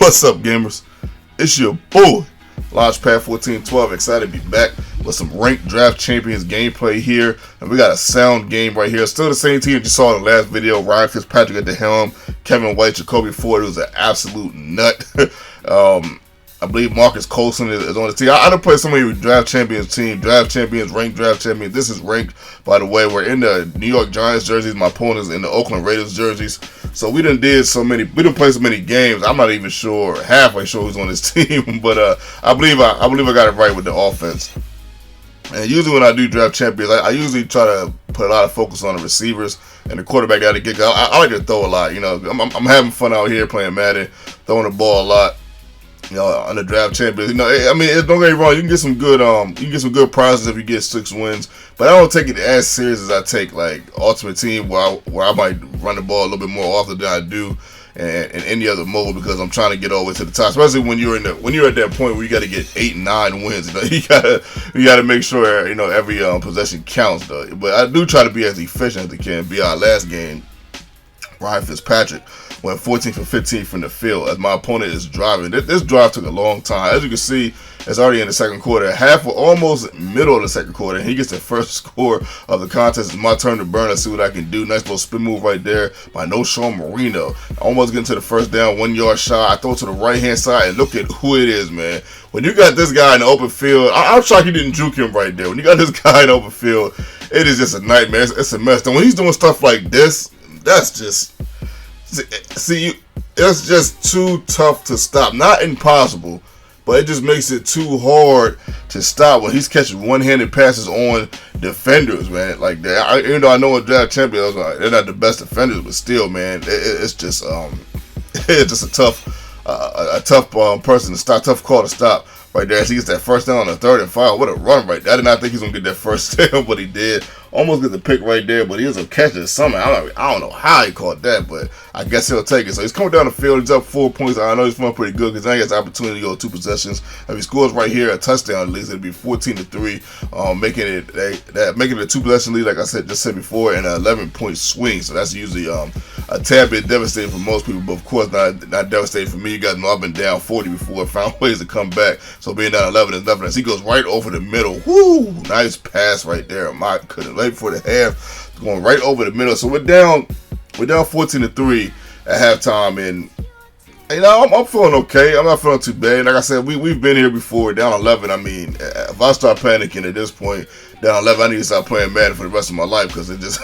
What's up, gamers? It's your boy, Launchpad 1412. Excited to be back with some ranked draft champions gameplay here, and we got a sound game right here. Still the same team you saw in the last video. Ryan Fitzpatrick at the helm, Kevin White, Jacoby Ford, who's an absolute nut. I believe Marcus Colson is on the team. I don't play so many draft champions team, draft champions, ranked draft champions. This is ranked, by the way. We're in the New York Giants jerseys. My opponent's in the Oakland Raiders jerseys. So we done play so many games. I'm not even halfway sure who's on this team, but I believe I got it right with the offense. And usually when I do draft champions, I usually try to put a lot of focus on the receivers and the quarterback got to get. I like to throw a lot. You know, I'm having fun out here playing Madden, throwing the ball a lot. You know, on the draft champions, you know, I mean, don't get me wrong. You can get some good prizes if you get 6 wins, but I don't take it as serious as I take like Ultimate Team, where I might run the ball a little bit more often than I do in any other mode, because I'm trying to get all the way to the top. Especially when you're at that point where you got to get 8 and 9 wins. You know, you gotta make sure every possession counts. Though, but I do try to be as efficient as I can. Be our last game, Ryan Fitzpatrick went 14 for 15 from the field as my opponent is driving. This drive took a long time. As you can see, it's already in the second quarter. Almost middle of the second quarter. He gets the first score of the contest. It's my turn to burn. Let's see what I can do. Nice little spin move right there by Sean Marino. Almost getting to the first down, 1 yard shot. I throw to the right hand side, and look at who it is, man. When you got this guy in the open field, I'm shocked he didn't juke him right there. When you got this guy in the open field, it is just a nightmare. It's a mess. And when he's doing stuff like this, that's just... See, it's just too tough to stop. Not impossible, but it just makes it too hard to stop when he's catching one-handed passes on defenders, man. Like that. Even though I know in draft champions they're not the best defenders, but still, man, it's just it's just a tough person to stop, tough call to stop. Right there, as he gets that first down on the 3rd and 5. What a run right there. I did not think he was going to get that first down, but he did. Almost get the pick right there, but he was a catcher somehow. I don't know how he caught that, but I guess he'll take it. So he's coming down the field. He's up 4 points. I know he's feeling pretty good because now he has the opportunity to go 2 possessions. If he scores right here, a touchdown at least, it'll be 14-3, making it a 2 possession lead, like I just said before, and an 11-point swing. So that's usually a tad bit devastating for most people, but of course not devastating for me. You guys know I've been down 40 before, found ways to come back. So being down 11 is nothing. As he goes right over the middle. Whoo! Nice pass right there. My goodness. Right before the half, going right over the middle. So we're down 14-3 at halftime, and I'm feeling okay. I'm not feeling too bad. Like I said, we've been here before, down 11. I mean, if I start panicking at this point, down 11, I need to stop playing Madden for the rest of my life, because it just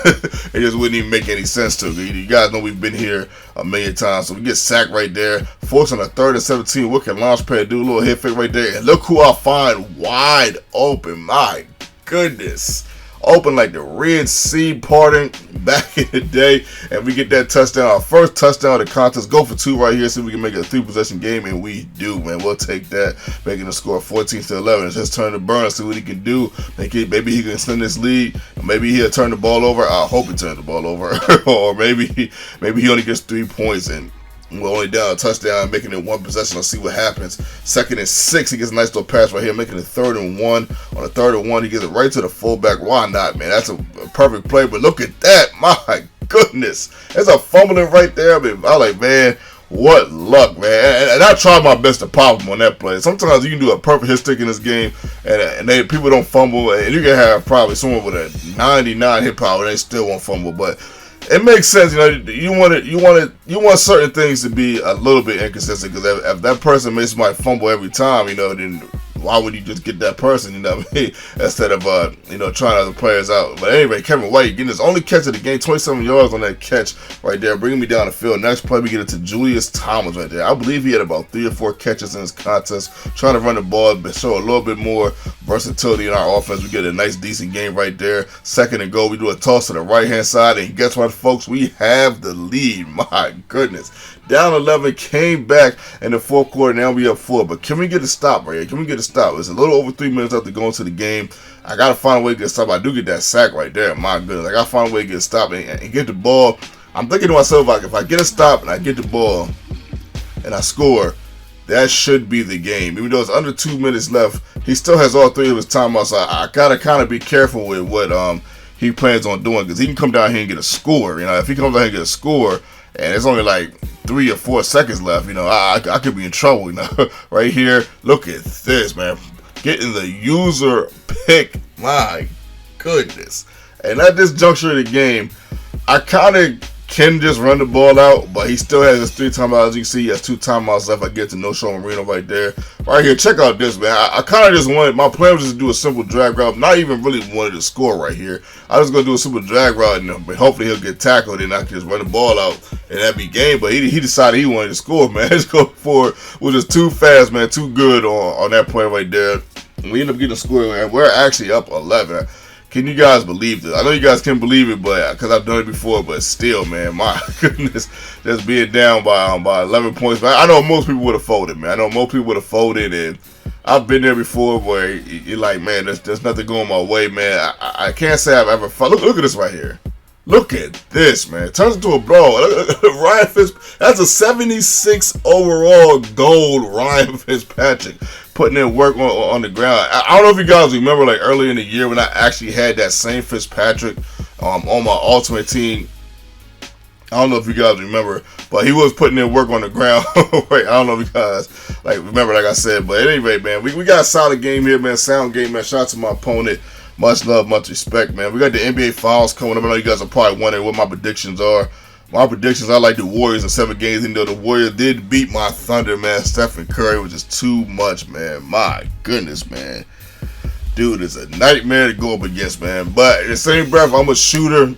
wouldn't even make any sense to me. You guys know we've been here a million times. So we get sacked right there. Forced on a 3rd and 17. What can Launchpad do? A little hit fake right there. And look who I find wide open. My goodness. Open like the Red Sea parting back in the day, and we get that touchdown, our first touchdown of the contest. Go for 2 right here, see if we can make it a 3-possession game, and we do, man. We'll take that, making the score 14-11. It's his turn to burn, see what he can do. Maybe he can extend this lead. Maybe he'll turn the ball over. I hope he turns the ball over, or maybe he only gets 3 points and we're only down a touchdown, making it 1 possession. Let's see what happens. 2nd and 6. He gets a nice little pass right here, making it 3rd and 1. On the 3rd and 1, he gets it right to the fullback. Why not, man? That's a perfect play. But look at that. My goodness. There's a fumbling right there. I mean, I'm like, man, what luck, man. And I tried my best to pop him on that play. Sometimes you can do a perfect hit stick in this game, and people don't fumble. And you can have probably someone with a 99 hit power, they still won't fumble. But it makes sense, you want certain things to be a little bit inconsistent, because if that person makes somebody fumble every time, then why would you just get that person, instead of trying other players out. But anyway, Kevin White getting his only catch of the game, 27 yards on that catch right there, bringing me down the field. Next play, we get it to Julius Thomas right there. I believe he had about 3 or 4 catches in this contest, trying to run the ball, but show a little bit more versatility in our offense. We get a nice, decent game right there. 2nd and goal, we do a toss to the right-hand side, and guess what, folks? We have the lead. My goodness. Down 11, came back in the 4th quarter. Now we up 4. But can we get a stop right here? Can we get a stop? It's a little over 3 minutes after going to the game. I got to find a way to get a stop. I do get that sack right there. My goodness. I got to find a way to get a stop and get the ball. I'm thinking to myself, like, if I get a stop and I get the ball and I score, that should be the game. Even though it's under 2 minutes left, he still has all 3 of his timeouts. So I got to kind of be careful with what he plans on doing, because he can come down here and get a score. If he comes down here and get a score, and it's only like 3 or 4 seconds left. You know, I could be in trouble. You know, right here. Look at this, man. Getting the user pick. My goodness. And at this juncture of the game, I kind of can just run the ball out, but he still has his 3 timeouts. As you can see, he has 2 timeouts left. I get to no-show Marino right there. Right here, check out this, man. I kind of just wanted, my plan was just to do a simple drag route. Not even really wanted to score right here. I was going to do a simple drag route, and hopefully he'll get tackled, and I can just run the ball out, and that'd be game. But he decided he wanted to score, man. Let's go forward. Was just too fast, man. Too good on that play right there. And we end up getting a score, man. We're actually up 11. Can you guys believe this? I know you guys can believe it, but because I've done it before, but still, man, my goodness, just being down by 11 points. But I know most people would have folded, man. I know most people would have folded, and I've been there before where you're like, man, there's nothing going my way, man. I can't say I've ever folded. Look at this right here. Look at this, man. It turns into a brawl. Ryan Fitz, that's a 76 overall gold Ryan Fitzpatrick. Putting in work on the ground. I don't know if you guys remember, like earlier in the year when I actually had that same Fitzpatrick on my ultimate team. I don't know if you guys remember, but he was putting in work on the ground. Wait, I don't know if you guys remember, like I said. But at any rate, man, we got a solid game here, man. Sound game, man. Shout out to my opponent. Much love, much respect, man. We got the NBA Finals coming up. I know you guys are probably wondering what my predictions are. My predictions, I like the Warriors in 7 games, even though the Warriors did beat my Thunder, man. Stephen Curry was just too much, man. My goodness, man. Dude is a nightmare to go up against, man. But in the same breath, I'm a shooter,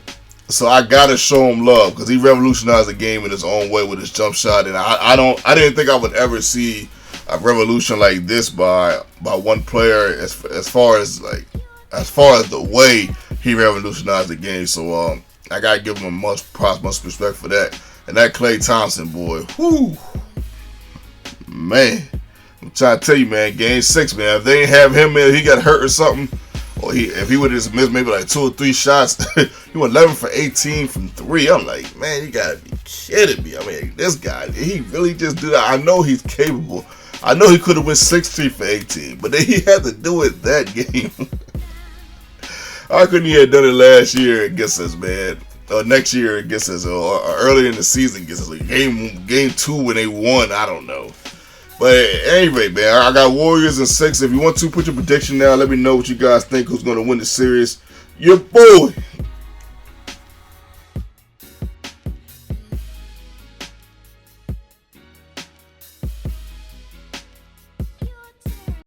so I gotta show him love because he revolutionized the game in his own way with his jump shot, and I didn't think I would ever see a revolution like this by one player as far as the way he revolutionized the game. So I gotta give him much props, much respect for that. And that Klay Thompson boy, whoo, man, I'm trying to tell you, man. Game 6, man. If they ain't have him, man, he got hurt or something, or if he would have just missed maybe like 2 or 3 shots, he went 11 for 18 from 3. I'm like, man, you gotta be kidding me. I mean, this guy, did he really just do that? I know he's capable. I know he could have went 16 for 18, but then he had to do it that game. How couldn't he have done it last year against us, man? Or next year against us, or earlier in the season against us? Like game 2 when they won, I don't know. But anyway, man, I got Warriors in 6. If you want to put your prediction now, let me know what you guys think. Who's going to win the series? Your boy.